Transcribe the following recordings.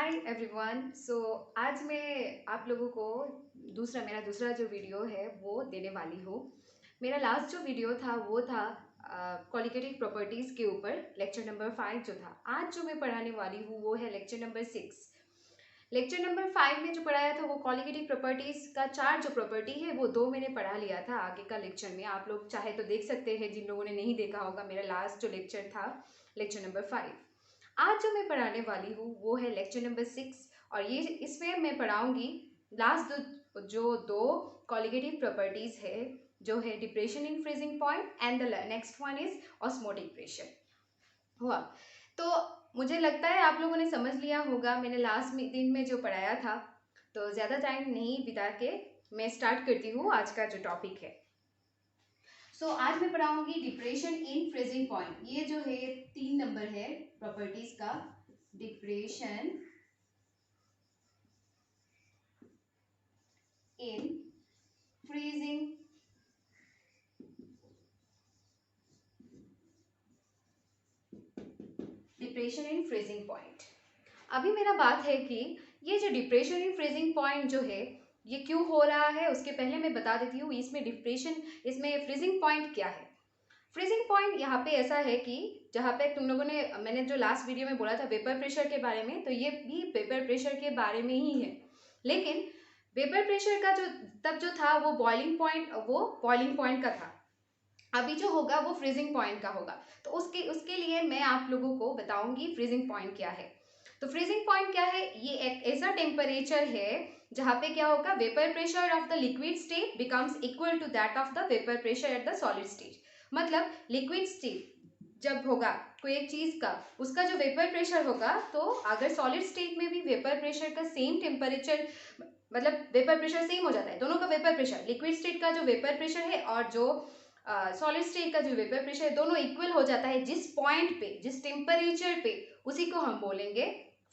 Hi everyone. आज मैं आप लोगों को मेरा दूसरा जो वीडियो है वो देने वाली हूँ। मेरा लास्ट जो वीडियो था वो था क्वालिटेटिव प्रॉपर्टीज़ के ऊपर, लेक्चर नंबर 5 जो था। आज जो मैं पढ़ाने वाली हूँ वो है लेक्चर नंबर 6। लेक्चर नंबर 5 में जो पढ़ाया था वो क्वालिटेटिव प्रॉपर्टीज़ का 4 जो प्रॉपर्टी है वो 2 मैंने पढ़ा लिया था आगे का लेक्चर में। आप लोग चाहे तो देख सकते हैं, जिन लोगों ने नहीं देखा होगा मेरा लास्ट जो लेक्चर था लेक्चर नंबर 5। आज जो मैं पढ़ाने वाली हूँ वो है लेक्चर नंबर 6, और ये इसमें मैं पढ़ाऊंगी लास्ट जो दो कॉलिगेटिव प्रॉपर्टीज है, जो है depression in freezing point and the next one is osmotic pressure. हुआ तो मुझे लगता है आप लोगों ने समझ लिया होगा मैंने लास्ट दिन में जो पढ़ाया था। तो ज़्यादा टाइम नहीं बिता के मैं स्टार्ट करती हूँ आज का जो टॉपिक है। आज मैं पढ़ाऊंगी डिप्रेशन इन फ्रीजिंग पॉइंट। ये जो है 3 नंबर है प्रॉपर्टीज का, depression in freezing depression in freezing point. अभी मेरा बात है कि ये जो डिप्रेशन इन फ्रीजिंग पॉइंट जो है ये क्यों हो रहा है, उसके पहले मैं बता देती हूँ इसमें फ्रीजिंग पॉइंट क्या है। फ्रीजिंग पॉइंट यहाँ पे ऐसा है कि जहाँ पे तुम लोगों ने, मैंने जो लास्ट वीडियो में बोला था वेपर प्रेशर के बारे में, तो ये भी वेपर प्रेशर के बारे में ही है। लेकिन वेपर प्रेशर का जो तब जो था वो बॉइलिंग पॉइंट का था। अभी जो होगा वो फ्रीजिंग पॉइंट का होगा। तो उसके उसके लिए मैं आप लोगों को बताऊंगी फ्रीजिंग पॉइंट क्या है। तो फ्रीजिंग पॉइंट क्या है, ये एक ऐसा टेम्परेचर है जहाँ पे क्या होगा, vapour pressure of the liquid state becomes equal to that of the vapour pressure at the solid state. मतलब लिक्विड स्टेट जब होगा कोई एक चीज का, उसका जो वेपर प्रेशर होगा, तो अगर सॉलिड स्टेट में भी वेपर प्रेशर का सेम टेम्परेचर, मतलब वेपर प्रेशर सेम हो जाता है दोनों का वेपर प्रेशर, लिक्विड स्टेट का जो वेपर प्रेशर है और जो सॉलिड स्टेट का जो वेपर प्रेशर है, दोनों इक्वल हो जाता है जिस पॉइंट पे, जिस टेम्परेचर पे, उसी को हम बोलेंगे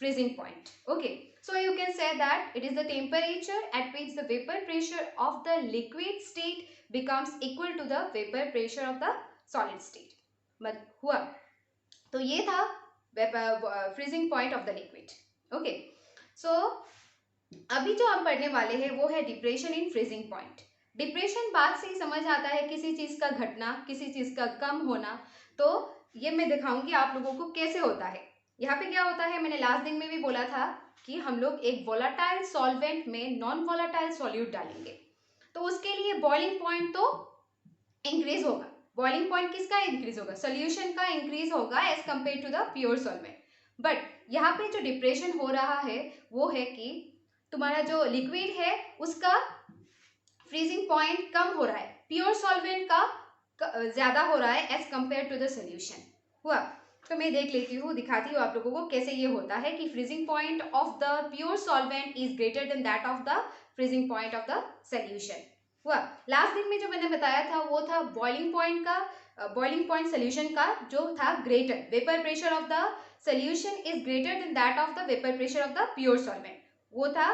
freezing point. Okay, so you can say that it is the temperature at which the vapor pressure of the liquid state becomes equal to the vapor pressure of the solid state। मतलब हुआ, तो ये था freezing point of the liquid. Okay, so अभी जो हम पढ़ने वाले हैं वो है depression in freezing point. Depression बात से ही समझ आता है किसी चीज का घटना, किसी चीज का कम होना। तो ये मैं दिखाऊंगी आप लोगों को कैसे होता है। यहाँ पे क्या होता है, मैंने लास्ट दिन में भी बोला था कि हम लोग एक वोलाटाइल सॉल्वेंट में नॉन वोलाटाइल सॉल्यूट डालेंगे, तो उसके लिए बॉइलिंग पॉइंट तो इंक्रीज होगा। बॉइलिंग पॉइंट किसका इंक्रीज होगा, सोल्यूशन का इंक्रीज होगा as compare to the pure solvent. But यहाँ पे जो डिप्रेशन हो रहा है वो है कि तुम्हारा जो लिक्विड है उसका फ्रीजिंग पॉइंट कम हो रहा है, प्योर सॉल्वेंट का ज्यादा हो रहा है as compare to the solution. हुआ, तो मैं देख लेती हूँ, दिखाती हूँ आप लोगों को कैसे ये होता है कि freezing point of the pure solvent is greater than that of the freezing point of the solution. हुआ, लास्ट दिन में जो मैंने बताया था वो था बॉइलिंग पॉइंट सोल्यूशन का जो था greater, vapour pressure of the solution is greater than that of the vapour pressure of the pure solvent, वो था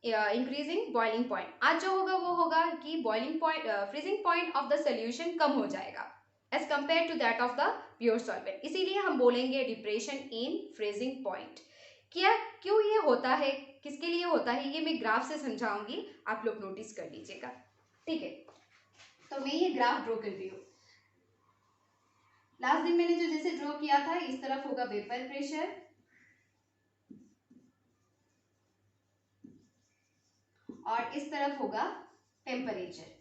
इंक्रीजिंग बॉइलिंग पॉइंट। आज जो होगा वो होगा कि boiling point, freezing point of the solution कम हो जाएगा as compare to that of the pure solvent, इसीलिए हम बोलेंगे डिप्रेशन इन फ्रीजिंग पॉइंट। क्या, क्यों ये होता है, किसके लिए होता है, ये मैं ग्राफ से समझाऊंगी, आप लोग नोटिस कर लीजिएगा। ठीक है, तो मैं ये ग्राफ ड्रॉ करती हूँ। लास्ट दिन मैंने जो जैसे ड्रॉ किया था, इस तरफ होगा वेपर प्रेशर और इस तरफ होगा टेम्परेचर,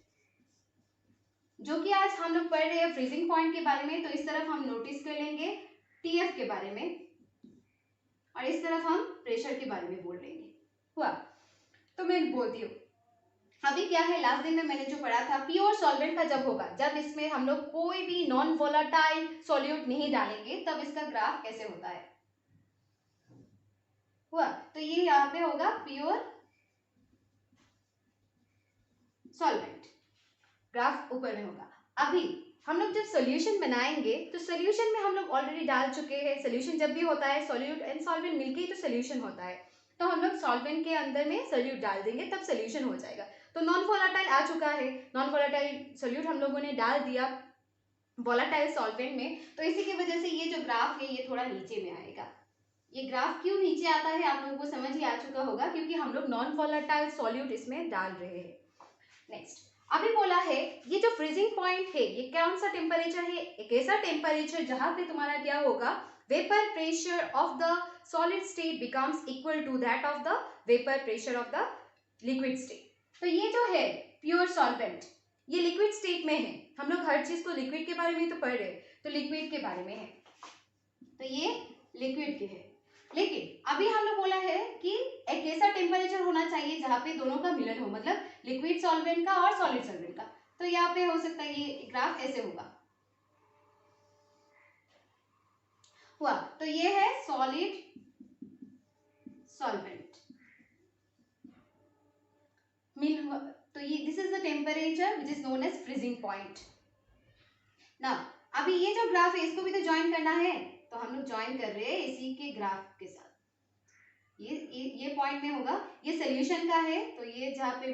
जो कि आज हम लोग पढ़ रहे हैं फ्रीजिंग पॉइंट के बारे में। तो इस तरफ हम नोटिस कर लेंगे टीएफ के बारे में और इस तरफ हम प्रेशर के बारे में बोल लेंगे। हुआ, तो मैं बोलती हूँ अभी क्या है, लास्ट दिन में मैंने जो पढ़ा था प्योर सॉल्वेंट का जब होगा, जब इसमें हम लोग कोई भी नॉन वोलाटाइल सॉल्यूट नहीं डालेंगे, तब इसका ग्राफ कैसे होता है। हुआ, तो ये यहाँ पे होगा प्योर सॉल्वेंट, ग्राफ ऊपर में होगा। अभी हम लोग जब सोल्यूशन बनाएंगे तो सोल्यूशन में हम लोग ऑलरेडी डाल चुके हैं, सोल्यूशन जब भी होता है सोल्यूट एंड सॉल्वेंट मिलके ही तो सोल्यूशन होता है, तो हम लोग सॉल्वेंट के अंदर में सोल्यूट डाल देंगे तब सोल्यूशन हो जाएगा। तो नॉन वोलाटाइल आ चुका है, नॉन वोलाटाइल सोल्यूट हम लोगों ने डाल दिया वोलाटाइल सॉल्वेंट में, तो इसी की वजह से ये जो ग्राफ है ये थोड़ा नीचे में आएगा। ये ग्राफ क्यों नीचे आता है आप लोगों को समझ ही आ चुका होगा, क्योंकि हम लोग नॉन वोलेटाइल सॉल्यूट इसमें डाल रहे हैं। नेक्स्ट अभी बोला है ये जो फ्रीजिंग पॉइंट है ये कौन सा टेम्परेचर है, एक ऐसा टेम्परेचर जहां पे तुम्हारा क्या होगा, vapour pressure of the solid state becomes equal to that of the vapour pressure of the liquid state. तो ये जो है प्योर सॉल्वेंट ये लिक्विड स्टेट में है, हम लोग हर चीज को लिक्विड के बारे में तो पढ़ रहे हैं, तो लिक्विड के बारे में है, तो ये लिक्विड के है। लेकिन अभी हम लोग बोला है कि एक ऐसा टेम्परेचर होना चाहिए जहां पे दोनों का मिलन हो, मतलब लिक्विड सॉल्वेंट का और सॉलिड सॉल्वेंट का। तो यहाँ पे हो सकता है ये ग्राफ ऐसे होगा हुआ, तो ये है सॉलिड सॉल्वेंट मिल, तो ये this is the temperature which is known as freezing point. ना अभी ये जो ग्राफ है इसको भी तो ज्वाइन करना है, तो हम लोग ज्वाइन कर रहे हैं इसी के ग्राफ के साथ। ये पॉइंट में होगा, ये सोल्यूशन का है, तो ये जहाँ पे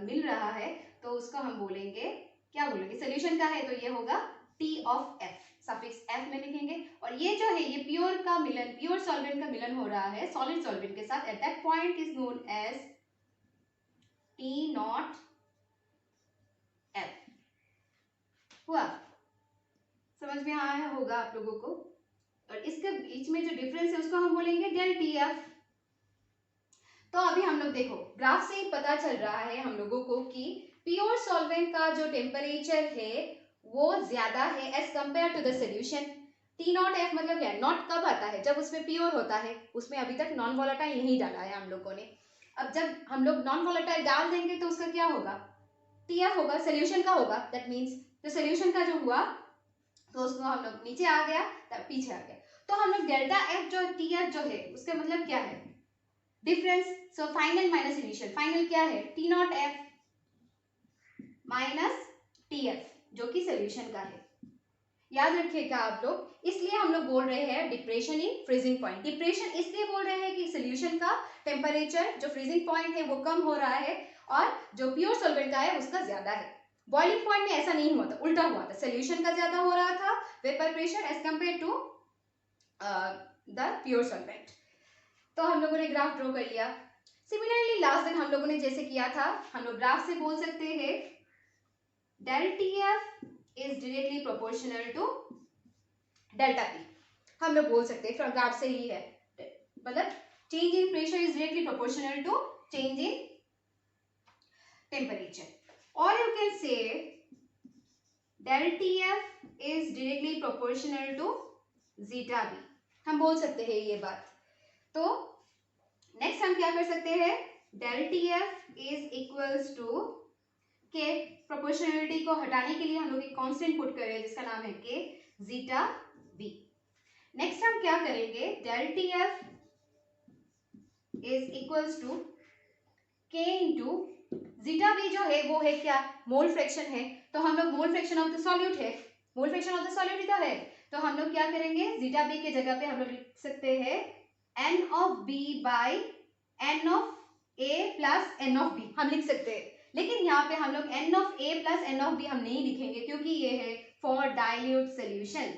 मिल रहा है तो उसको हम बोलेंगे, क्या बोलेंगे, सोल्यूशन का है तो ये होगा T of F, suffix F में लिखेंगे। और ये जो है ये प्योर का मिलन, प्योर सॉल्वेंट का मिलन हो रहा है सॉलिड सॉल्वेंट के साथ, at that point is known as T not F. हुआ, समझ में आया होगा आप लोगों को। और इसके बीच में जो डिफरेंस है उसको हम बोलेंगे डेल टी एफ। तो अभी हम लोग देखो ग्राफ से ही पता चल रहा है हम लोगों को कि प्योर सॉल्वेंट का जो टेम्परेचर है वो ज्यादा है as compare to the solution. T not F मतलब क्या है, नॉट कब आता है, जब उसमें प्योर होता है, उसमें अभी तक नॉन वोलेटाइल नहीं डाला है हम लोगों ने। अब जब हम लोग नॉन वोलेटाइल डाल देंगे तो उसका क्या होगा, टी एफ होगा, सोल्यूशन का होगा, दैट मीन्स तो सोल्यूशन का जो हुआ तो उसको हम लोग नीचे आ गया तब पीछे आ गया, तो हम लोग डेल्टा एफ जो टी एफ जो है उसका मतलब क्या है, difference. So final minus initial, final क्या है T not F minus T F जो कि सोल्यूशन का है, याद रखिएगा आप लोग। इसलिए हम लोग बोल रहे हैं depression in freezing point. Depression इसलिए बोल रहे हैं कि सोल्यूशन का टेम्परेचर जो फ्रीजिंग पॉइंट है वो कम हो रहा है और जो प्योर सॉल्वेंट का है उसका ज्यादा है। बॉइलिंग पॉइंट में ऐसा नहीं हुआ था, उल्टा हुआ था, सोल्यूशन का ज्यादा हो रहा था vapour pressure as compare to the pure solvent. तो हम लोगों ने ग्राफ ड्रॉ कर लिया। सिमिलरली लास्ट दिन हम लोगों ने जैसे किया था, हम लोग ग्राफ से बोल सकते हैं del T F is directly proportional to delta P, हम लोग बोल सकते हैं फ्रॉम ग्राफ से ही है, मतलब change in pressure is directly proportional to change in temperature, और you can say del TF is directly proportional to zeta b, हम बोल सकते हैं ये बात। तो नेक्स्ट हम क्या कर सकते हैं, del TF is equals to k, proportionality को हटाने के लिए हम लोग एक कांस्टेंट पुट कर रहे हैं जिसका नाम है k zeta b। नेक्स्ट हम क्या करेंगे, del TF is equals to k into zeta B जो है वो है क्या, मोल फ्रैक्शन है, तो हम लोग mole fraction of the solute है, mole fraction of the solute ही तो है, तो हम लोग क्या करेंगे जीटा बी के जगह पे हम लोग लिख सकते हैं N of B by N of A plus N of B हम लिख सकते हैं। लेकिन यहाँ पे हम लोग N of A plus N of B हम नहीं लिखेंगे क्योंकि ये है फॉर डाइल्यूट सोल्यूशन।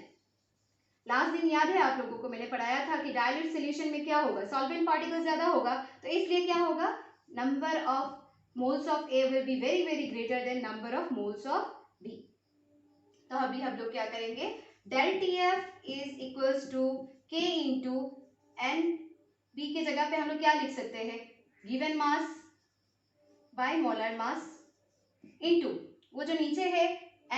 लास्ट दिन याद है आप लोगों को मैंने पढ़ाया था कि डाइल्यूट सोल्यूशन में क्या होगा, सॉल्वेंट पार्टिकल ज्यादा होगा, तो इसलिए क्या होगा, number of moles of A will be very greater than number of moles of B। तो अभी हम लोग क्या करेंगे, del TF is equals to K into N, B के जगह पे हम लोग क्या लिख सकते हैं, given mass by molar mass into वो जो नीचे है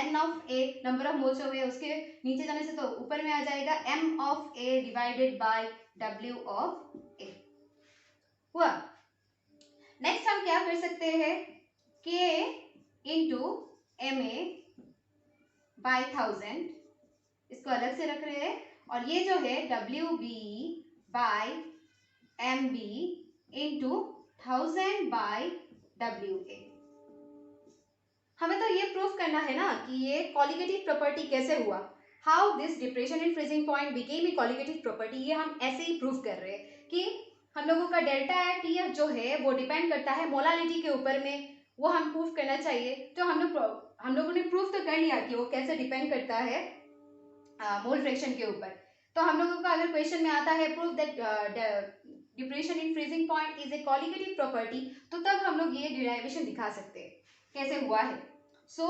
N of A number of moles of A, उसके नीचे जाने से तो ऊपर में आ जाएगा M of A divided by W of A। हुआ, नेक्स्ट हम क्या कर सकते हैं, K into M A by 1000, इसको अलग से रख रहे हैं, और ये जो है W B by M B into 1000 by W A. हमें तो ये प्रूफ करना है ना कि ये कॉलिगेटिव प्रॉपर्टी कैसे हुआ, how this depression in freezing point became a colligative property, ये हम ऐसे ही प्रूफ कर रहे हैं कि हम लोगों का डेल्टा टी एफ जो है वो डिपेंड करता है मोलालिटी के ऊपर में, वो हम प्रूफ करना चाहिए। तो हम लोगों ने प्रूफ तो कर लिया कि वो कैसे डिपेंड करता है मोल फ्रैक्शन के ऊपर। तो हम लोगों का अगर क्वेश्चन में आता है prove that depression in freezing point is a colligative property, तो तब हम लोग ये डिराइवेशन दिखा सकते हैं कैसे हुआ है। So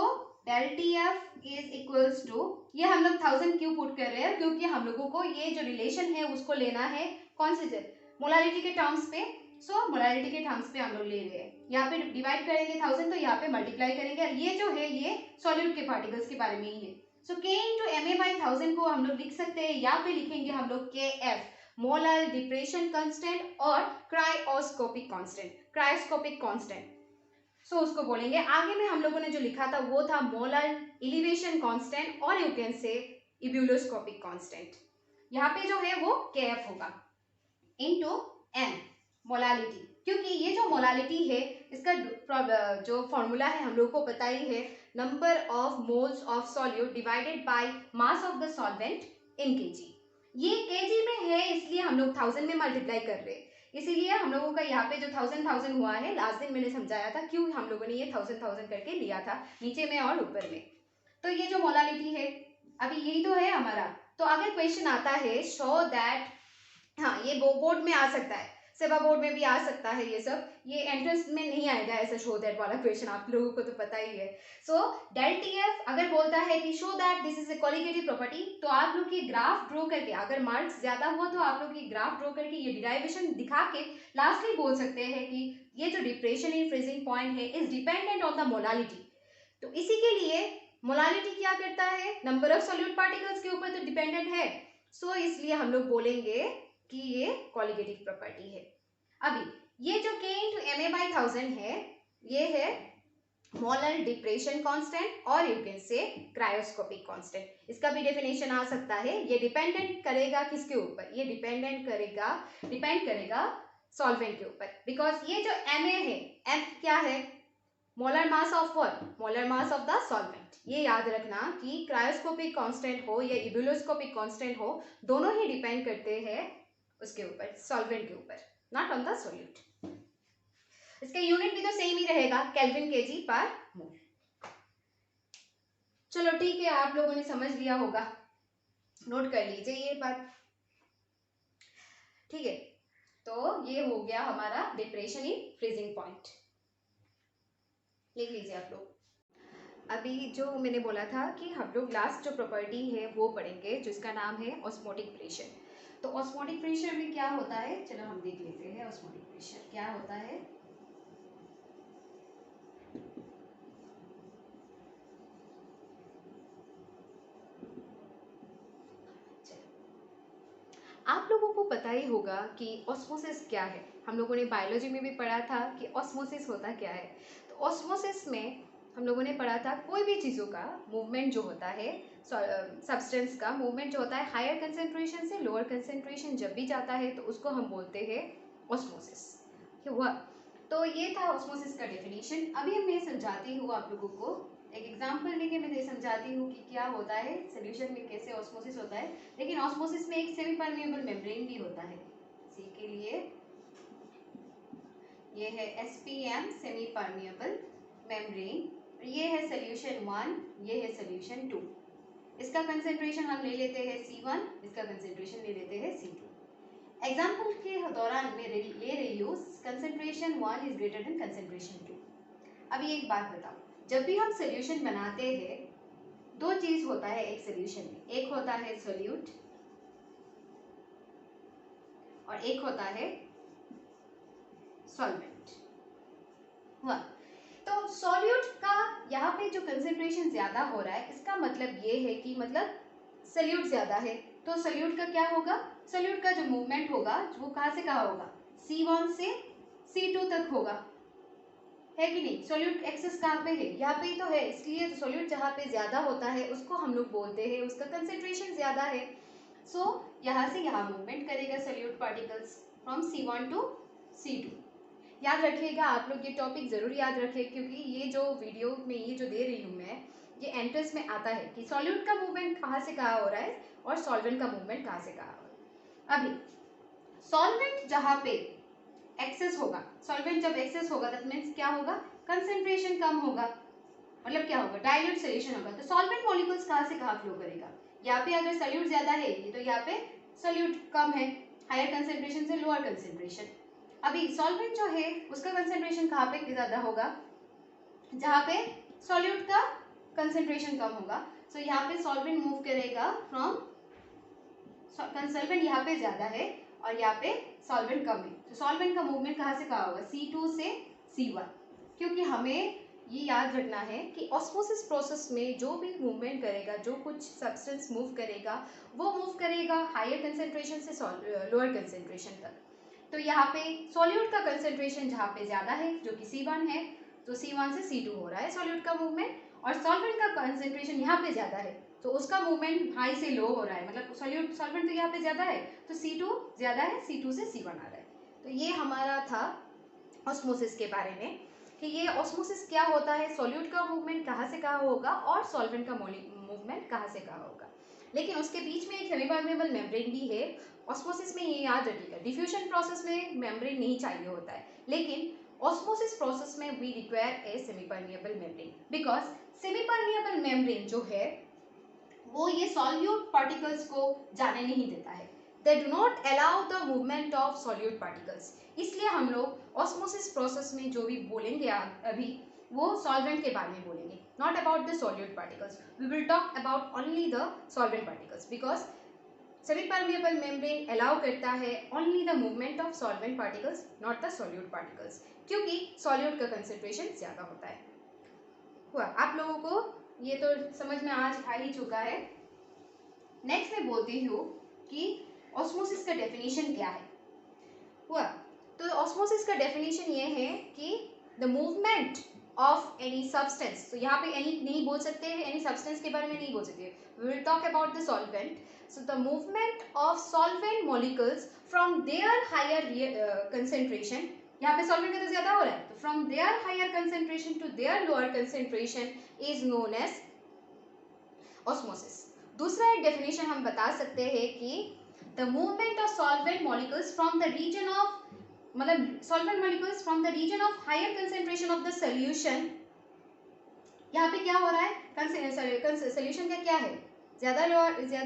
del T F is equals to, ये हम लोग 1000 क्यों पुट कर रहे हैं, क्योंकि हम लोगों को ये जो रिलेशन है उसको लेना है कौन से मोलालिटी के टर्म्स पे। सो मोलालिटी के टर्म्स पे हम लोग ले रहे हैं, यहाँ पे डिवाइड करेंगे 1000 तो यहाँ पे मल्टीप्लाई करेंगे, और ये जो है ये सॉल्यूट के पार्टिकल्स के बारे में ही है। So K into M A by 1000 को हम लोग लिख सकते हैं, यहाँ पे लिखेंगे हम लोग KF मोलर डिप्रेशन कांस्टेंट और क्रायोस्कोपिक कांस्टेंट। सो उसको बोलेंगे। आगे में हम लोगों ने जो लिखा था वो था मोलर एलिवेशन कांस्टेंट और यू कैन से इब्यूलोस्कोपिक कांस्टेंट। यहाँ पे जो है वो KF होगा इनटू M मोलालिटी, क्योंकि ये जो मोलालिटी है इसका जो फॉर्मूला है हम लोग को पता ही है, number of moles of solute divided by mass of the solvent in KG. ये केजी में है इसलिए हम लोग 1000 में मल्टीप्लाई कर रहे हैं, इसीलिए हम लोगों का यहाँ पे जो 1000 हुआ है, लास्ट दिन मैंने समझाया था क्यों हम लोगों ने ये 1000 करके लिया था नीचे में और ऊपर में। तो ये जो मोलालिटी है अभी यही तो है हमारा। तो अगर क्वेश्चन आता है शो दैट, हाँ ये बोर्ड में आ सकता है, सेवा बोर्ड में भी आ सकता है, ये सब ये एंट्रेंस में नहीं आएगा ऐसा शो दैट वाला क्वेश्चन, आप लोगों को तो पता ही है। सो डेल टी एफ अगर बोलता है कि show that this is a colligative property, तो आप लोग की ग्राफ ड्रॉ करके, अगर मार्क्स ज्यादा हुआ तो आप लोग की ग्राफ ड्रॉ करके ये डिराइवेशन दिखा के लास्टली बोल सकते हैं कि ये जो डिप्रेशन इन फ्रीजिंग पॉइंट है is dependent on the molality. तो इसी के लिए मोलालिटी क्या करता है, नंबर ऑफ सॉल्यूट पार्टिकल्स के ऊपर तो डिपेंडेंट है। सो इसलिए हम लोग बोलेंगे कि ये कॉलिगेटिव प्रॉपर्टी है। अभी ये जो K into M A by 1000 है, ये है मोलर डिप्रेशन कांस्टेंट और you can say cryoscopic constant. इसका भी डेफिनेशन आ सकता है। ये डिपेंडेंट करेगा किसके ऊपर, ये डिपेंड करेगा सॉल्वेंट के ऊपर, बिकॉज ये जो Ma है, M क्या है, molar mass of what, molar mass of the solvent. ये याद रखना कि क्रायोस्कोपिक कांस्टेंट हो या इब्यूलोस्कोपिक कांस्टेंट हो, दोनों ही डिपेंड करते हैं उसके ऊपर, सॉल्वेंट के ऊपर, नॉट ऑन द सॉल्यूट। इसका यूनिट भी तो सेम ही रहेगा, केल्विन केजी पर मोल। चलो ठीक है, आप लोगों ने समझ लिया होगा, नोट कर लीजिए ये बात, ठीक है। तो ये हो गया हमारा डिप्रेशन इन फ्रीजिंग पॉइंट, लिख लीजिए आप लोग। अभी जो मैंने बोला था कि हम लोग लास्ट जो प्रॉपर्टी है वो पढ़ेंगे, जिसका नाम है ऑस्मोटिक प्रेशर। तो ऑस्मोटिक प्रेशर में क्या होता है, चलो हम देख लेते हैं ऑस्मोटिक प्रेशर क्या होता है। आप लोगों को पता ही होगा कि ऑस्मोसिस क्या है, हम लोगों ने बायोलॉजी में भी पढ़ा था कि ऑस्मोसिस होता क्या है। तो ऑस्मोसिस में हम लोगों ने पढ़ा था कोई भी चीज़ों का मूवमेंट जो होता है, सब्सटेंस का मूवमेंट जो होता है हायर कंसेंट्रेशन से लोअर कंसेंट्रेशन जब भी जाता है तो उसको हम बोलते हैं ऑस्मोसिस, हुआ। तो ये था ऑस्मोसिस का डेफिनेशन। अभी मैं समझाती हूँ आप लोगों को, एक एग्जांपल लेके मैं समझाती हूँ कि क्या होता है सॉल्यूशन में, कैसे ऑस्मोसिस होता है। लेकिन ऑस्मोसिस में एक सेमी परमिएबल मेम्ब्रेन भी होता है, इसी के लिए ये है SPM सेमी परमिएबल मेम्ब्रेन, ये है सॉल्यूशन 1, ये है सॉल्यूशन 2। इसका कंसेंट्रेशन हम ले लेते हैं C1, इसका कंसेंट्रेशन ले लेते हैं C2। एग्जाम्पल के दौरान मैं ले रही हूँ concentration 1 is greater than concentration 2। अभी एक बात बताओ, जब भी हम सॉल्यूशन बनाते हैं दो चीज होता है एक सॉल्यूशन में, एक होता है सोल्यूट और एक होता है सॉल्वेंट, हुआ। तो सॉल्यूट का यहाँ पे जो कंसेंट्रेशन ज्यादा हो रहा है, इसका मतलब ये है कि मतलब सोल्यूट ज्यादा है, तो सोल्यूट का क्या होगा, सोल्यूट का जो मूवमेंट होगा वो कहाँ से कहाँ होगा, C1 से C2 तक होगा, है कि नहीं। सोल्यूट एक्सेस कहाँ पे है, यहाँ पे ही तो है, इसलिए सोल्यूट जहाँ पे ज्यादा होता है उसको हम लोग बोलते हैं उसका कंसेंट्रेशन ज्यादा है। सो यहाँ से यहाँ मूवमेंट करेगा solute particles from C1 to C2। याद रखिएगा आप लोग, ये टॉपिक जरूर याद रखें, क्योंकि ये जो वीडियो में ये जो दे रही हूँ मैं, ये एंट्रेंस में आता है कि सॉल्यूट का मूवमेंट कहाँ से कहाँ हो रहा है और सॉल्वेंट का मूवमेंट कहाँ से कहाँ हो रहा है। अभी सॉल्वेंट जहाँ पे एक्सेस होगा, सॉल्वेंट जब एक्सेस होगा दैट मीन्स क्या होगा, कंसेंट्रेशन कम होगा, मतलब क्या होगा, डाइल्यूट सॉल्यूशन होगा। तो सॉल्वेंट मॉलिक्यूल्स कहाँ से कहाँ फ्लो करेगा, यहाँ पे अगर सॉल्यूट ज्यादा है तो यहाँ पे सॉल्यूट कम है, हायर कंसेंट्रेशन से लोअर कंसेंट्रेशन। अभी सॉल्वेंट जो है उसका कंसेंट्रेशन कहाँ पे ज़्यादा होगा, जहाँ पे सॉल्यूट का कंसेंट्रेशन कम होगा। सो यहाँ पे सॉल्वेंट मूव करेगा फ्रॉम, सॉल्वेंट यहाँ पे ज़्यादा है और यहाँ पे सॉल्वेंट कम है, तो सॉल्वेंट का मूवमेंट कहाँ से कहाँ होगा, C2 से C1। क्योंकि हमें ये याद रखना है कि ऑस्मोसिस प्रोसेस में जो भी मूवमेंट करेगा, जो कुछ सब्सटेंस मूव करेगा, वो मूव करेगा हायर कंसेंट्रेशन से लोअर कंसेंट्रेशन तक। तो यहाँ पे सॉल्यूट का कंसेंट्रेशन जहाँ पे ज़्यादा है जो कि C1 है, तो C1 से C2 हो रहा है सॉल्यूट का मूवमेंट, और सॉल्वेंट का कंसेंट्रेशन यहाँ पे ज़्यादा है तो उसका मूवमेंट हाई से लो हो रहा है, मतलब सॉल्वेंट तो यहाँ पे ज़्यादा है तो C2 ज़्यादा है, C2 से C1 आ रहा है। तो ये हमारा था ऑस्मोसिस के बारे में कि ये ऑस्मोसिस क्या होता है, सॉल्यूट का मूवमेंट कहाँ से कहाँ होगा और सॉल्वेंट का मूवमेंट कहाँ से कहाँ होगा। लेकिन उसके बीच में एक सेमी परमेबल मेम्ब्रेन भी है। ऑस्मोसिस में ये याद रखिएगा, डिफ्यूजन प्रोसेस में मेम्ब्रेन नहीं चाहिए होता है, लेकिन ऑस्मोसिस प्रोसेस में we require a semi permeable membrane, because semi permeable membrane जो है वो ये सॉल्यूट पार्टिकल्स को जाने नहीं देता है, they do not allow the movement of solute particles. इसलिए हम लोग ऑस्मोसिस प्रोसेस में जो भी बोलेंगे अभी वो सॉल्वेंट के बारे में बोलेंगे, not about the solute particles, we will talk about only the solvent particles, because semi permeable membrane allow करता है only the movement of solvent particles, not the solute particles, क्योंकि सॉल्यूट का कंसेंट्रेशन ज़्यादा होता है। हुआ आप लोगों को ये तो समझ में आज आ ही चुका है। नेक्स्ट मैं बोलती हूँ कि ऑस्मोसिस का डेफिनेशन क्या है। हुआ तो ऑस्मोसिस का डेफिनेशन ये है कि the movement of any substance, तो यहाँ पे एनी नहीं बोल सकते हैं, एनी सब्सटेंस के बारे में नहीं बोल सकते, we will talk about the solvent. So the movement of solvent molecules from their higher concentration, यहाँ पे सॉल्वेंट का तो ज्यादा हो रहा है, तो from their higher concentration to their lower concentration is known as osmosis. दूसरा एक डेफिनेशन हम बता सकते हैं कि the movement of solvent molecules from the region of, मतलब solvent molecules from the region of higher concentration of the solution, यहाँ पे क्या हो रहा है, सोल्यूशन का क्या है, ज्यादा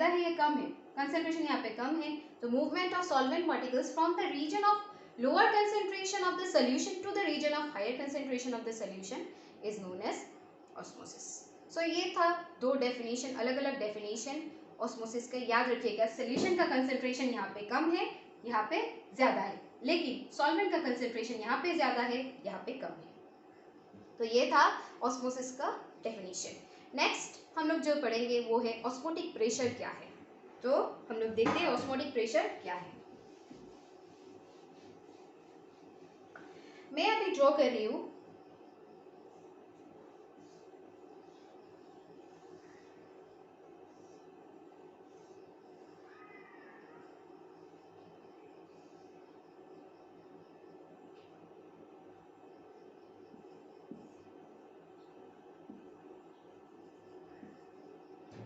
है या कम है, कंसेंट्रेशन यहाँ पे कम है, तो movement of solvent particles from the region of lower concentration of the solution to the region of higher concentration of the solution is known as osmosis. So ये था दो डेफिनेशन, अलग अलग डेफिनेशन ऑस्मोसिस का, याद रखिएगा सोल्यूशन का concentration यहाँ पे कम है, यहाँ पे ज्यादा है, लेकिन सॉल्वेंट का कंसेंट्रेशन यहाँ पे ज्यादा है, यहाँ पे कम है। तो ये था ऑस्मोसिस का डेफिनेशन। नेक्स्ट हम लोग जो पढ़ेंगे वो है ऑस्मोटिक प्रेशर क्या है। तो हम लोग देखते हैं ऑस्मोटिक प्रेशर क्या है। मैं अभी ड्रॉ कर रही हूँ,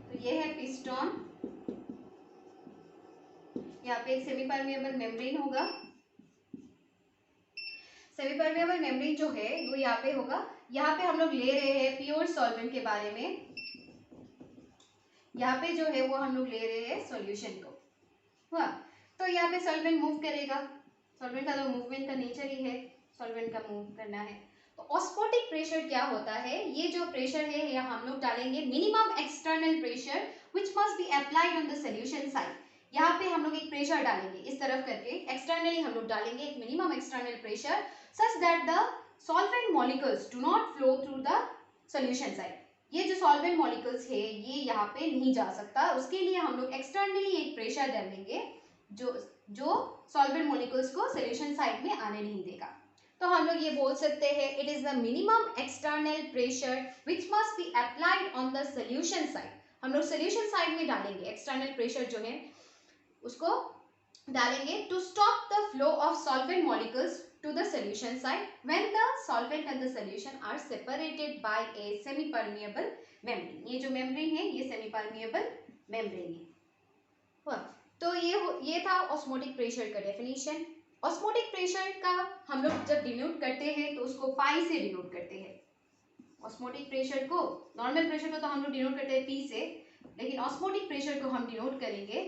तो ये है पिस्टन, यहाँ पे एक सेमी परमेबल मेम्ब्रेन होगा, सेमी परमेबल मेम्ब्रेन जो है वो यहाँ पे होगा। यहाँ पे हम लोग ले रहे हैं प्योर सॉल्वेंट के बारे में, यहाँ पे जो है वो हम लोग ले रहे हैं सॉल्यूशन को। हुआ तो यहाँ पे सॉल्वेंट मूव करेगा, सॉल्वेंट का तो मूवमेंट का नेचर ही है, सॉल्वेंट का मूव करना है। तो ऑस्मोटिक प्रेशर क्या होता है, ये जो प्रेशर है यहाँ हम लोग डालेंगे minimum external pressure which must be applied on the solution side. यहाँ पे हम लोग एक प्रेशर डालेंगे इस तरफ करके, एक्सटर्नली हम लोग डालेंगे एक minimum external pressure such that the solvent molecules do not flow through the solution side. ये जो सॉल्वेंट मॉलिक्यूल्स है ये यहाँ पे नहीं जा सकता, उसके लिए हम लोग एक्सटर्नली एक प्रेशर डालेंगे जो सॉल्वेंट मॉलिक्यूल्स को सॉल्यूशन साइड में आने नहीं देगा। तो हम लोग ये बोल सकते हैं it is the minimum external pressure which must be applied on the solution side. हम लोग सॉल्यूशन साइड में डालेंगे एक्सटर्नल प्रेशर जो है उसको डालेंगे to stop the flow of solvent molecules to the solution side when the solvent and the solution are separated by a semi permeable membrane। ये जो membrane है ये semi permeable membrane है। हुआ तो ये था ऑस्मोटिक प्रेशर का डेफिनेशन। ऑस्मोटिक प्रेशर का हम लोग जब डिनोट करते हैं तो उसको पाई से डिनोट करते हैं। ऑस्मोटिक प्रेशर को, नॉर्मल प्रेशर को तो हम लोग डिनोट करते हैं पी से, लेकिन ऑस्मोटिक प्रेशर को हम डिनोट करेंगे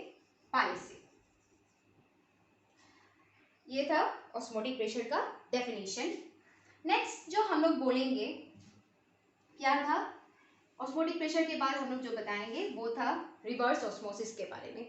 पाई से। ये था ऑस्मोटिक प्रेशर का डेफिनेशन। नेक्स्ट जो हम लोग बोलेंगे क्या था, ऑस्मोटिक प्रेशर के बाद हम लोग जो बताएंगे वो था रिवर्स ऑस्मोसिस के बारे में।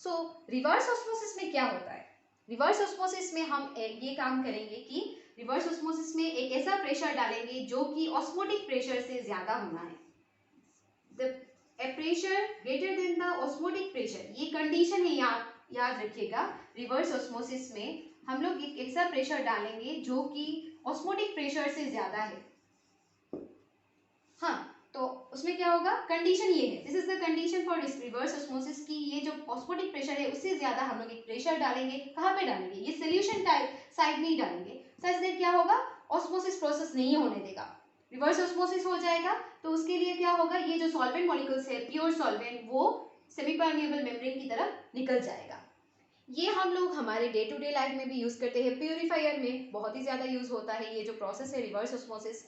सो रिवर्स ऑस्मोसिस में क्या होता है? रिवर्स ऑस्मोसिस में हम ये काम करेंगे कि रिवर्स ऑस्मोसिस में एक ऐसा प्रेशर डालेंगे जो कि ऑस्मोटिक प्रेशर से ज्यादा होना है। Pressure greater than the osmotic pressure, ये कंडीशन है, याद रखिएगा। रिवर्स ऑस्मोसिस में हम लोग एक ऐसा प्रेशर डालेंगे जो कि ऑस्मोटिक प्रेशर से ज्यादा है। हाँ, तो उसमें क्या होगा, कंडीशन ये है, this is the condition for reverse osmosis की ये जो ऑस्मोटिक प्रेशर है उससे ज्यादा हम लोग एक प्रेशर डालेंगे। कहाँ पे डालेंगे? ये सोल्यूशन टाइप साइड में ही डालेंगे। सच देर क्या होगा, ऑस्मोसिस प्रोसेस नहीं होने देगा, रिवर्स ऑस्मोसिस हो जाएगा। तो उसके लिए क्या होगा, ये जो सॉल्वेंट मॉलिक्यूल्स है, प्योर सॉल्वेंट, वो सेमी परमिएबल मेम्ब्रेन की तरफ निकल जाएगा। ये हम लोग हमारे डे टू डे लाइफ में भी यूज करते हैं। प्यूरिफायर में बहुत ही ज्यादा यूज होता है ये जो प्रोसेस है रिवर्स ऑस्मोसिस।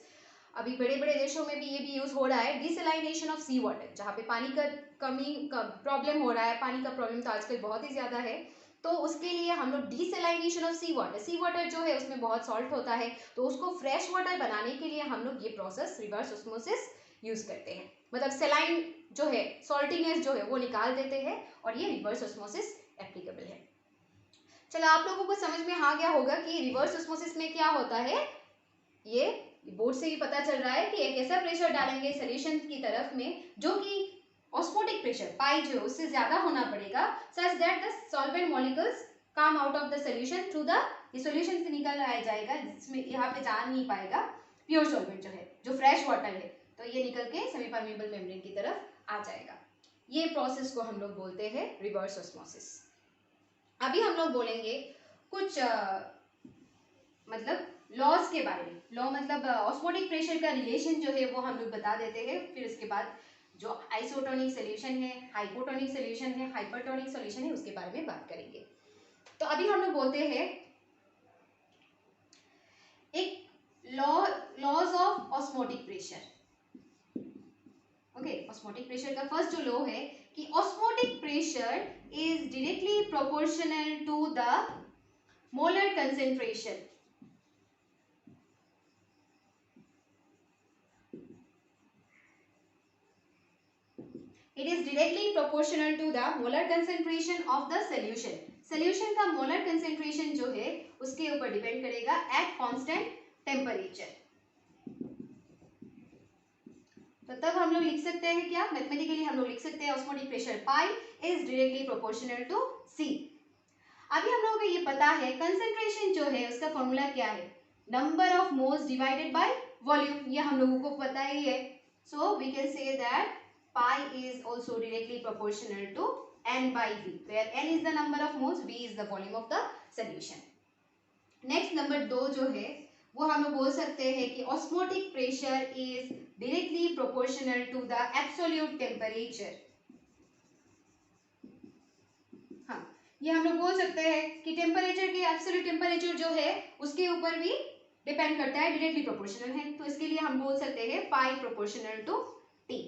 अभी बड़े बड़े देशों में भी ये भी यूज हो रहा है। डिसैलिनेशन ऑफ सी वाटर, जहाँ पे पानी का कमी का प्रॉब्लम हो रहा है, पानी का प्रॉब्लम तो आजकल बहुत ही ज्यादा है, तो उसके लिए हम लोग डिसैलिनेशन ऑफ सी वाटर जो है उसमें बहुत सॉल्ट होता है, तो उसको फ्रेश वाटर बनाने के लिए हम लोग ये प्रोसेस रिवर्स ऑस्मोसिस यूज करते हैं। मतलब सेलाइन जो है, सॉल्टीनेस जो है वो निकाल देते हैं और ये रिवर्स ऑस्मोसिस एप्लीकेबल है। चलो, आप लोगों को समझ में आ गया होगा कि रिवर्स ऑस्मोसिस में क्या होता है। ये बोर्ड से भी पता चल रहा है कि एक ऐसा प्रेशर डालेंगे सॉल्यूशन की तरफ में जो कि ऑस्मोटिक प्रेशर पाई जो उससे ज्यादा होना पड़ेगा, such that the solvent molecules come out of the solution through the, ये सॉल्यूशन से निकल आ जाएगा, जिसमें यहाँ पे जा नहीं पाएगा प्योर सॉल्वेंट जो है, जो फ्रेश वाटर है, तो ये निकल के सेमी परमिएबल मेम्ब्रेन की तरफ आ जाएगा। ये प्रोसेस को हम लोग बोलते हैं रिवर्स ऑस्मोसिस। अभी हम लोग बोलेंगे कुछ मतलब लॉज के बारे में। लॉ मतलब ऑस्मोटिक प्रेशर का रिलेशन जो है वो हम लोग बता देते हैं, फिर उसके बाद जो आइसोटोनिक सॉल्यूशन है, हाइपोटोनिक सॉल्यूशन है, हाइपरटोनिक सॉल्यूशन है, उसके बारे में बात करेंगे। तो अभी हम लोग बोलते हैं एक laws of osmotic pressure. Okay, osmotic pressure का फर्स्ट जो लॉ है कि osmotic pressure is directly proportional to the molar concentration. It is directly proportional to the molar concentration of the solution. Solution का molar concentration जो है उसके ऊपर depend करेगा at constant temperature. तो तब हम लोग लिख सकते हैं क्या, मैथमेटिकली हम लोग लिख सकते हैं osmotic pressure pi is directly proportional to C. अभी हम लोगों को ये पता है कंसेंट्रेशन जो है उसका फॉर्मूला क्या है, number of moles divided by volume, ये हम लोगों को पता ही है। So we can say that pi is also directly proportional to n by v, where n is the number of moles, v is the volume of the solution. Next number 2 जो है वो हम लोग बोल सकते हैं कि osmotic pressure is directly proportional to the absolute temperature. हाँ, ये हम लोग बोल सकते हैं कि टेम्परेचर के एब्सोल्यूट टेम्परेचर जो है उसके ऊपर भी डिपेंड करता है, डायरेक्टली प्रोपोर्शनल है, तो इसके लिए हम बोल सकते हैं पाई प्रोपोर्शनल टू टी।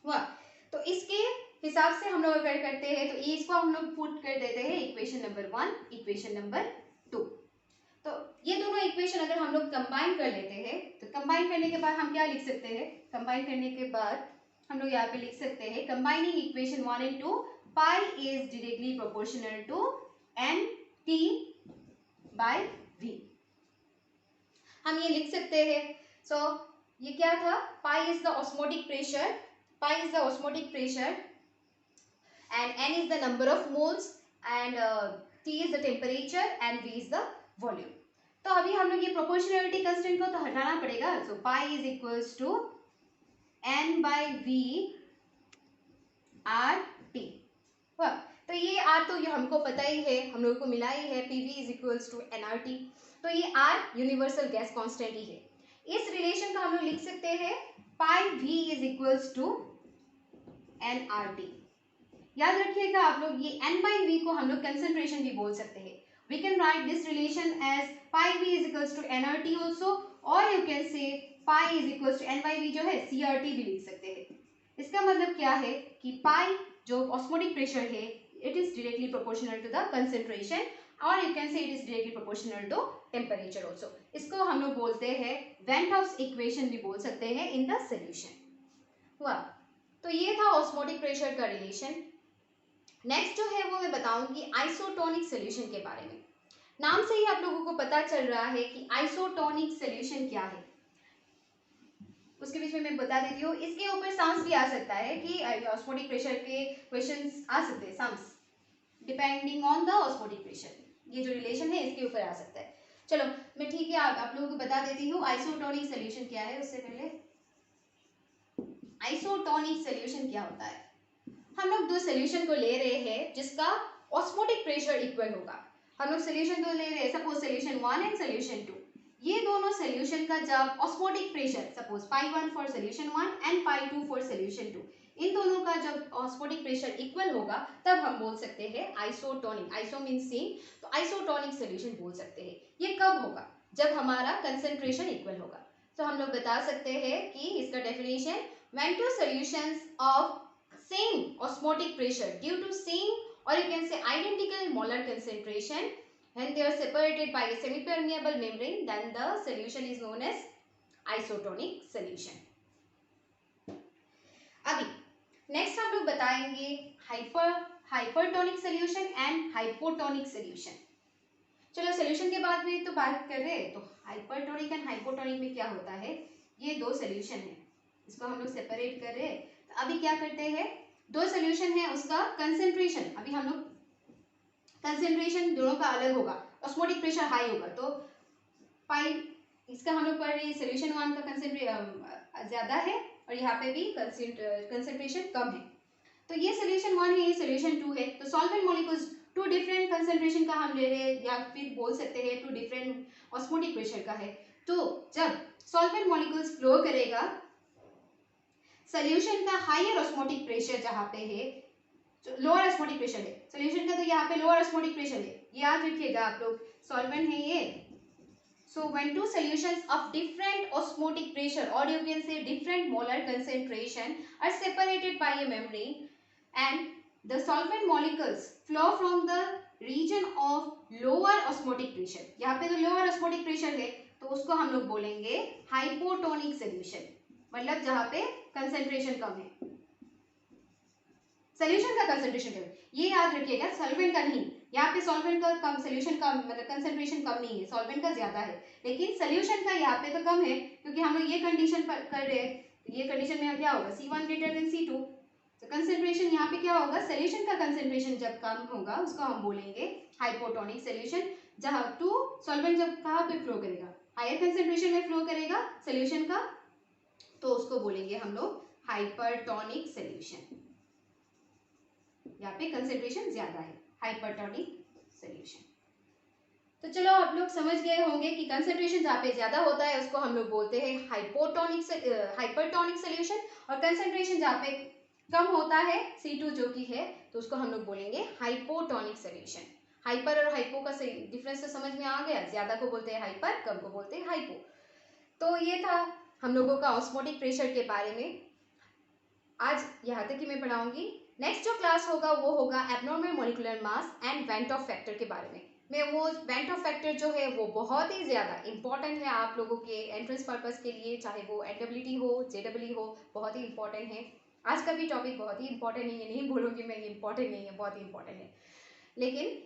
वाह, तो इसके हिसाब से हम लोग अगर करते हैं तो इसको हम लोग पुट कर देते हैं इक्वेशन नंबर 1, इक्वेशन नंबर 2। तो ये दोनों इक्वेशन अगर हम लोग कंबाइन कर लेते हैं तो कंबाइन करने के बाद हम क्या लिख सकते हैं, कंबाइन करने के बाद हम लोग यहाँ पे लिख सकते हैं combining equation 1 and 2, pi is directly proportional to N T by V, हम ये लिख सकते हैं। सो ये क्या था, pi is the osmotic pressure, pi is the osmotic pressure and n is the number of moles and T is the temperature and V is the volume. तो अभी हम लोग ये प्रोपोर्शनलिटी कंस्टेंट को तो हटाना पड़ेगा, सो pi is equals to n by V R T। तो ये R तो ये हमको पता ही है, हम लोगों को मिला ही है, PV is equals to nRT, तो ये R यूनिवर्सल गैस कांस्टेंट ही है। इस रिलेशन को हम लोग लिख सकते हैं पाई V is equals to nRT। याद रखिएगा आप लोग, ये n by v को हम लोग कंसेंट्रेशन भी बोल सकते हैं। We can write this relation as pi v is equals to nRT also, or you can say pi is equals to n by v जो है CRT भी लिख सकते हैं। इसका मतलब क्या है कि पाई जो ऑस्मोटिक प्रेशर है, it is directly proportional to the concentration और you can say it is directly proportional to temperature also. इसको हम लोग बोलते हैं वेन हाउस इक्वेशन भी बोल सकते हैं इन द सोल्यूशन। हुआ, तो ये था ऑस्मोटिक प्रेशर का रिलेशन। नेक्स्ट जो है वो मैं बताऊंगी आइसोटोनिक सोल्यूशन के बारे में। नाम से ही आप लोगों को पता चल रहा है कि आइसोटोनिक सोल्यूशन क्या है। उसके बीच में मैं बता देती हूँ, इसके ऊपर सम्स भी आ सकता है कि ऑस्मोटिक प्रेशर के क्वेश्चंस आ सकते हैं, sums depending on the osmotic pressure. ये जो रिलेशन है इसके ऊपर आ सकता है। चलो मैं ठीक है आप लोगों को बता देती हूँ आइसोटोनिक सोल्यूशन क्या है। उससे पहले आइसोटोनिक सोल्यूशन क्या होता है, हम लोग दो सोल्यूशन को ले रहे हैं जिसका ऑस्मोटिक प्रेशर इक्वल होगा। हम लोग सोल्यूशन दो ले रहे हैं, सपोज सोल्यूशन 1 एंड सोल्यूशन 2। ये दोनों सोल्यूशन का जब osmotic pressure suppose pi 1 for solution 1 and pi 2 for solution 2, इन दोनों का जब ऑस्मोटिक प्रेशर इक्वल होगा तब हम बोल सकते हैं आइसोटोनिक। आइसो मींस सेम, तो आइसोटोनिक सोल्यूशन बोल सकते हैं। ये कब होगा, जब हमारा कंसंट्रेशन इक्वल होगा। तो हम लोग बता सकते हैं कि इसका definition, when two solutions of same osmotic pressure due to same or you can say identical molar concentration, when they are separated by a semi-permeable membrane, then the solution is known as isotonic solution. अभी next हम लोग बताएंगे hypertonic solution and hypotonic solution. चलो solution के बाद में तो बात कर रहे हैं, तो हाइपरटोनिक एंड हाइपोटोनिक में क्या होता है, ये दो सोल्यूशन है, इसको हम लोग सेपरेट कर रहे हैं। तो अभी क्या करते हैं, दो सोल्यूशन है उसका कंसेंट्रेशन, अभी हम लोग कंसेंट्रेशन दोनों का अलग होगा, ऑस्मोटिक प्रेशर हाई होगा, तो पाई इसका हम लोग पढ़ रहे हैं सोल्यूशन 1 का कंसेंट्रेशन ज्यादा है और यहाँ पे भी कंसेंट्रेशन कम है। तो ये सोल्यूशन 1 है, ये सोल्यूशन 2 है। तो solvent molecules two different concentration का हम ले रहे हैं, या फिर बोल सकते हैं टू डिफरेंट ऑस्मोटिक प्रेशर का है। तो जब सॉल्वेंट मॉलिक्यूल्स फ्लो करेगा, सोल्यूशन का हायर ऑस्मोटिक प्रेशर जहाँ पे है, लोअर ऑस्मोटिक प्रेशर है सोल्यूशन का, तो यहाँ पे लोअर ऑस्मोटिक प्रेशर है, याद रखिएगा आप लोग। सॉल्वेंट है ये, so when two solutions of different osmotic pressure or you can say different molar concentration are separated by a membrane and the solvent molecules flow from the region of lower osmotic pressure, यहाँ पे तो lower osmotic pressure है तो उसको हम लोग बोलेंगे hypotonic solution, मतलब जहाँ पे concentration कम है, सोल्यूशन का कंसंट्रेशन कम, ये याद रखिएगा, सॉल्वेंट का नहीं। यहाँ पे सॉल्वेंट का कम, सोल्यूशन का मतलब कंसंट्रेशन कम नहीं है, सॉल्वेंट का ज्यादा है, लेकिन सोल्यूशन का यहाँ पे तो कम है, क्योंकि हम लोग ये कंडीशन पर कर रहे हैं। ये कंडीशन में क्या होगा, C1 ग्रेटर देन C2, तो कंसंट्रेशन यहाँ पे क्या होगा, सोल्यूशन का कंसंट्रेशन जब कम होगा उसको हम बोलेंगे हाइपोटोनिक सोल्यूशन। जहाँ टू सॉल्वेंट जब कहाँ पे फ्लो करेगा, हायर कंसंट्रेशन में फ्लो करेगा सोल्यूशन का, तो उसको बोलेंगे हम लोग हाइपरटोनिक सोल्यूशन। यहाँ पे कंसेंट्रेशन ज्यादा है, हाइपरटोनिक सोल्यूशन। तो चलो आप लोग समझ गए होंगे कि कंसेंट्रेशन जहाँ पे ज्यादा होता है उसको हम लोग बोलते हैं हाइपरटोनिक सोल्यूशन, और कंसेंट्रेशन जहाँ पे कम होता है C2 जो कि है, तो उसको हम लोग बोलेंगे हाइपोटोनिक सोल्यूशन। हाइपर और हाइपो का डिफरेंस तो समझ में आ गया, ज्यादा को बोलते हैं हाइपर, कम को बोलते हैं हाइपो। तो ये था हम लोगों का ऑस्मोटिक प्रेशर के बारे में, आज यहाँ तक ही मैं पढ़ाऊंगी। नेक्स्ट जो क्लास होगा वो होगा abnormal molecular mass and went of factor के बारे में। मैं वो वेंट ऑफ फैक्टर जो है वो बहुत ही ज़्यादा इंपॉर्टेंट है आप लोगों के एंट्रेंस पर्पस के लिए, चाहे वो NWT हो JEE हो, बहुत ही इंपॉर्टेंट है। आज का भी टॉपिक बहुत ही इंपॉर्टेंट है, ये नहीं बोलूँगी मैं ये इंपॉर्टेंट नहीं है, बहुत ही इंपॉर्टेंट है। लेकिन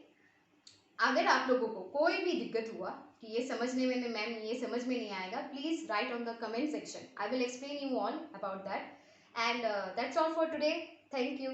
अगर आप लोगों को कोई भी दिक्कत हुआ कि ये समझने में मैम ये समझ में नहीं आएगा, please write on the comment section, I will explain you all about that. And that's all for today. Thank you.